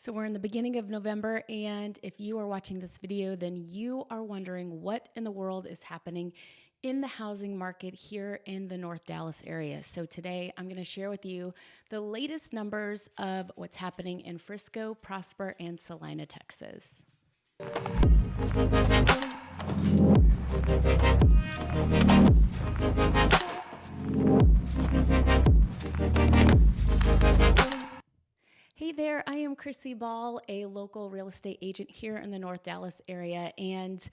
So we're in the beginning of November, and if you are watching this video, then you are wondering what in the world is happening in the housing market here in the North Dallas area. So today I'm going to share with you the latest numbers of what's happening in Frisco, Prosper, and Celina, Texas. Hey there, I am Chrissy Ball, a local real estate agent here in the North Dallas area. And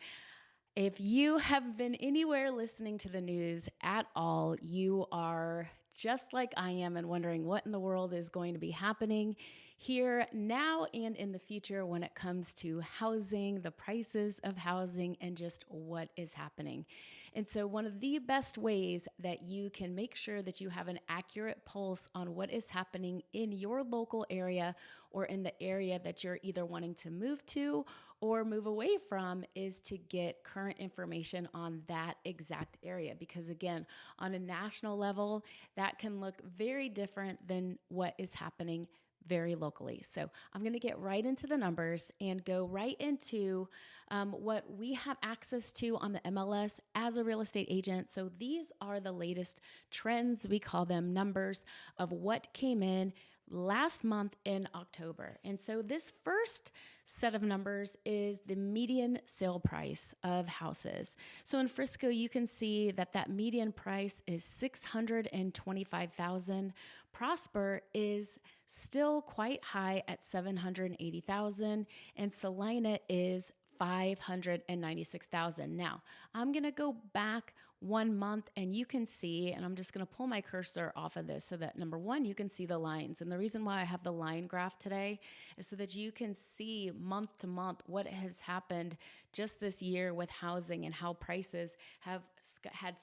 if you have been anywhere listening to the news at all, you are just like I am and wondering what in the world is going to be happening here now and in the future when it comes to housing, the prices of housing, and just what is happening. And so one of the best ways that you can make sure that you have an accurate pulse on what is happening in your local area or in the area that you're either wanting to move to or move away from is to get current information on that exact area. Because again, on a national level, that can look very different than what is happening very locally. So I'm going to get right into the numbers and go right into what we have access to on the MLS as a real estate agent. So these are the latest trends, we call them numbers, of what came in last month in October. And so this first set of numbers is the median sale price of houses. So in Frisco, you can see that median price is $625,000. Prosper is still quite high at $780,000, and Celina is $596,000. Now, I'm going to go back 1 month and you can see, and I'm just going to pull my cursor off of this so that number one, you can see the lines. And the reason why I have the line graph today is so that you can see month to month what has happened just this year with housing and how prices had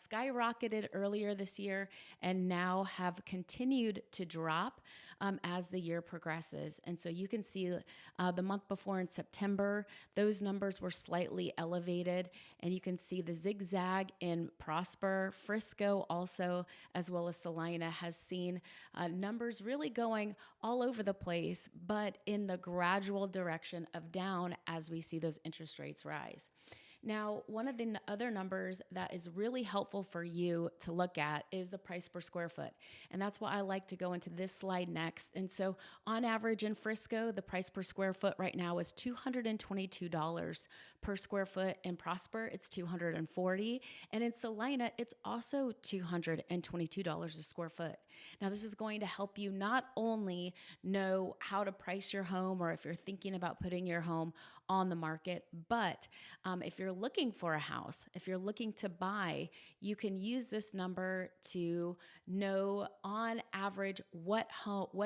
skyrocketed earlier this year and now have continued to drop as the year progresses. And so you can see the month before in September, those numbers were slightly elevated, and you can see the zigzag in Prosper. Frisco also, as well as Celina, has seen numbers really going all over the place, but in the gradual direction of down as we see those interest rates rise. Now, one of the other numbers that is really helpful for you to look at is the price per square foot. And that's why I like to go into this slide next. And so on average in Frisco, the price per square foot right now is $222 per square foot. In Prosper, it's $240. And in Celina, it's also $222 a square foot. Now, this is going to help you not only know how to price your home or if you're thinking about putting your home on the market, but if you're looking for a house, if you're looking to buy, you can use this number to know on average what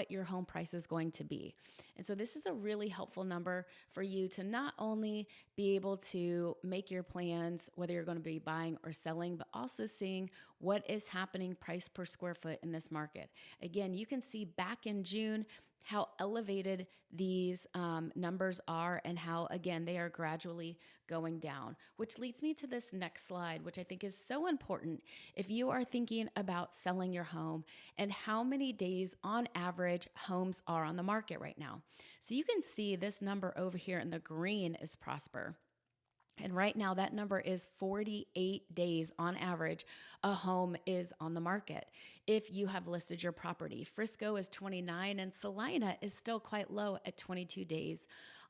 your home price is going to be. And so this is a really helpful number for you to not only be able to make your plans, whether you're going to be buying or selling, but also seeing what is happening price per square foot in this market. Again, you can see back in June how elevated these numbers are and how, again, they are gradually going down, which leads me to this next slide, which I think is so important if you are thinking about selling your home and how many days on average homes are on the market right now. So you can see this number over here in the green is Prosper. And right now, that number is 48 days on average a home is on the market if you have listed your property. Frisco is 29 and Celina is still quite low at 22 days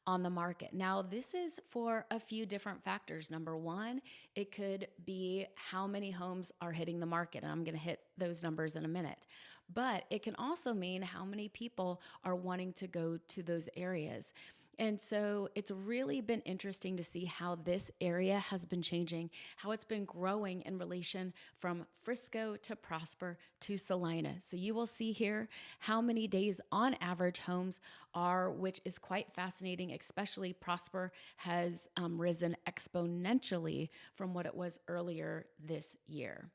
on the market. Now, this is for a few different factors. Number one, it could be how many homes are hitting the market, and I'm going to hit those numbers in a minute. But it can also mean how many people are wanting to go to those areas. And so it's really been interesting to see how this area has been changing, how it's been growing in relation from Frisco to Prosper to Celina. So you will see here how many days on average homes are, which is quite fascinating, especially Prosper has risen exponentially from what it was earlier this year.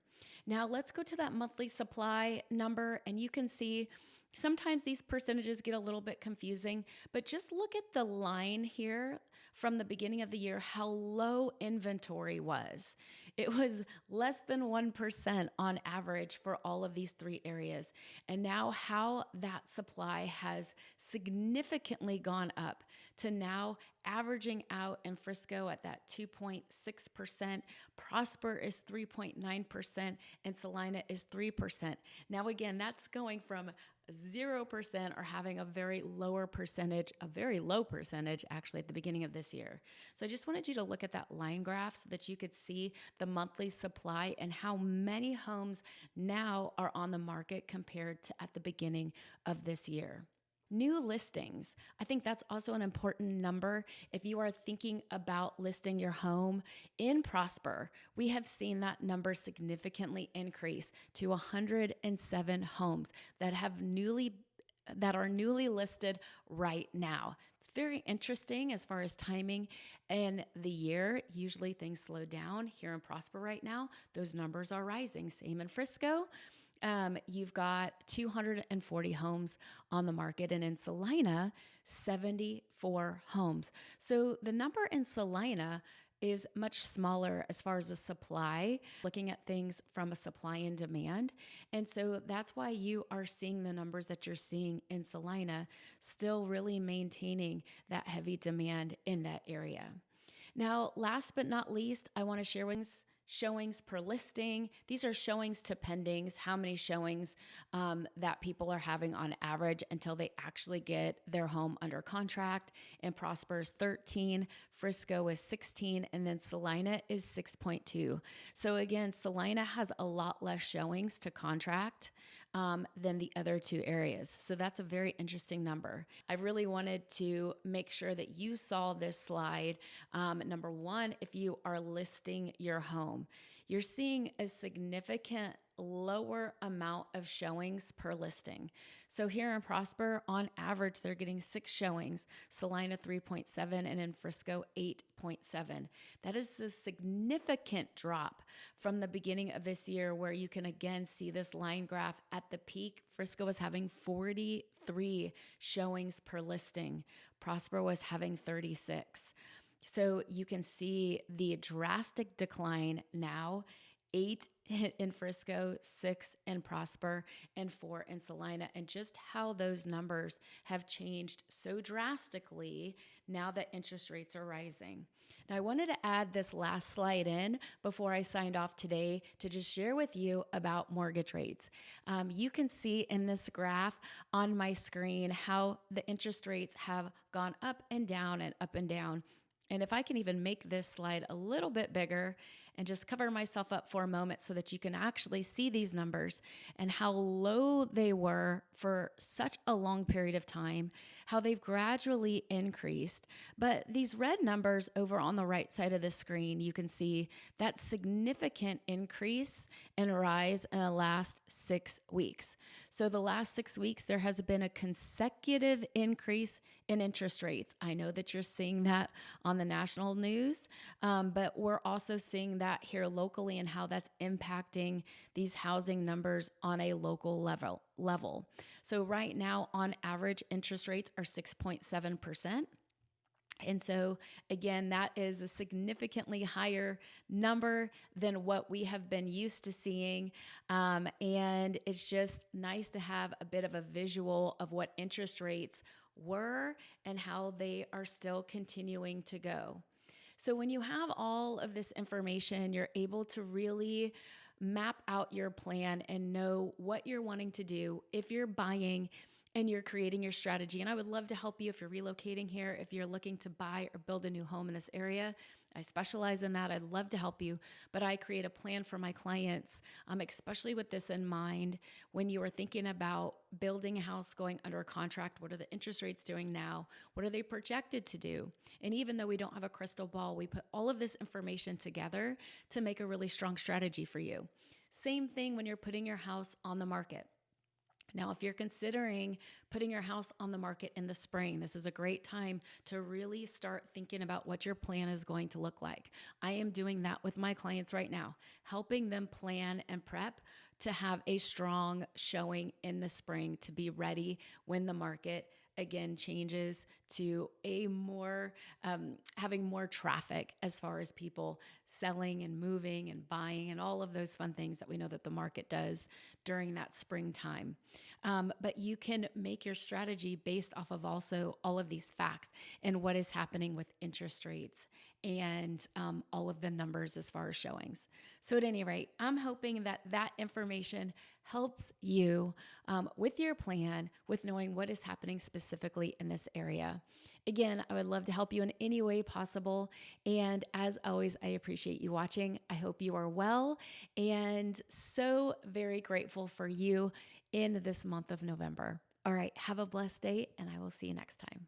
Now let's go to that monthly supply number, and you can see Sometimes these percentages get a little bit confusing, but just look at the line here from the beginning of the year, how low inventory was. It was less than 1% on average for all of these three areas. And now how that supply has significantly gone up to now averaging out in Frisco at that 2.6%. Prosper is 3.9%, and Celina is 3%. Now, again, that's going from 0% or having a very low percentage actually at the beginning of this year. So I just wanted you to look at that line graph so that you could see the monthly supply and how many homes now are on the market compared to at the beginning of this year. New listings. I think that's also an important number. If you are thinking about listing your home in Prosper, we have seen that number significantly increase to 107 homes that are newly listed right now. It's very interesting as far as timing and the year. Usually things slow down. Here in Prosper right now, those numbers are rising. Same in Frisco. You've got 240 homes on the market, and in Celina, 74 homes. So the number in Celina is much smaller as far as the supply, looking at things from a supply and demand. And so that's why you are seeing the numbers that you're seeing in Celina, still really maintaining that heavy demand in that area. Now, last but not least, I want to share showings per listing. These are showings to pendings, how many showings that people are having on average until they actually get their home under contract. And Prosper is 13, Frisco is 16, and then Celina is 6.2. So again, Celina has a lot less showings to contract than the other two areas. So that's a very interesting number. I really wanted to make sure that you saw this slide. Number one, if you are listing your home, you're seeing a significant lower amount of showings per listing. So here in Prosper, on average, they're getting 6 showings, Celina 3.7, and in Frisco 8.7. That is a significant drop from the beginning of this year, where you can again see this line graph at the peak. Frisco was having 43 showings per listing. Prosper was having 36. So you can see the drastic decline now. 8 in Frisco, 6 in Prosper, and 4 in Celina, and just how those numbers have changed so drastically now that interest rates are rising. Now, I wanted to add this last slide in before I signed off today to just share with you about mortgage rates. You can see in this graph on my screen how the interest rates have gone up and down and up and down. And if I can even make this slide a little bit bigger and just cover myself up for a moment so that you can actually see these numbers and how low they were for such a long period of time, how they've gradually increased. But these red numbers over on the right side of the screen, you can see that significant increase and rise in the last 6 weeks. So the last 6 weeks, there has been a consecutive increase in interest rates. I know that you're seeing that on the national news, but we're also seeing that here locally and how that's impacting these housing numbers on a local level. So right now, on average, interest rates are 6.7%. And so again, that is a significantly higher number than what we have been used to seeing. And it's just nice to have a bit of a visual of what interest rates were and how they are still continuing to go. So when you have all of this information, you're able to really map out your plan and know what you're wanting to do if you're buying and you're creating your strategy. And I would love to help you if you're relocating here, if you're looking to buy or build a new home in this area. I specialize in that. I'd love to help you, but I create a plan for my clients, especially with this in mind. When you are thinking about building a house, going under a contract, what are the interest rates doing now? What are they projected to do? And even though we don't have a crystal ball, we put all of this information together to make a really strong strategy for you. Same thing when you're putting your house on the market. Now, if you're considering putting your house on the market in the spring, this is a great time to really start thinking about what your plan is going to look like. I am doing that with my clients right now, helping them plan and prep to have a strong showing in the spring to be ready when the market again changes to a more having more traffic as far as people selling and moving and buying and all of those fun things that we know that the market does during that springtime. But you can make your strategy based off of also all of these facts and what is happening with interest rates and all of the numbers as far as showings. So at any rate, I'm hoping that that information helps you with your plan, with knowing what is happening specifically in this area. Again, I would love to help you in any way possible. And as always, I appreciate you watching. I hope you are well and so very grateful for you in this month of November. All right, have a blessed day, and I will see you next time.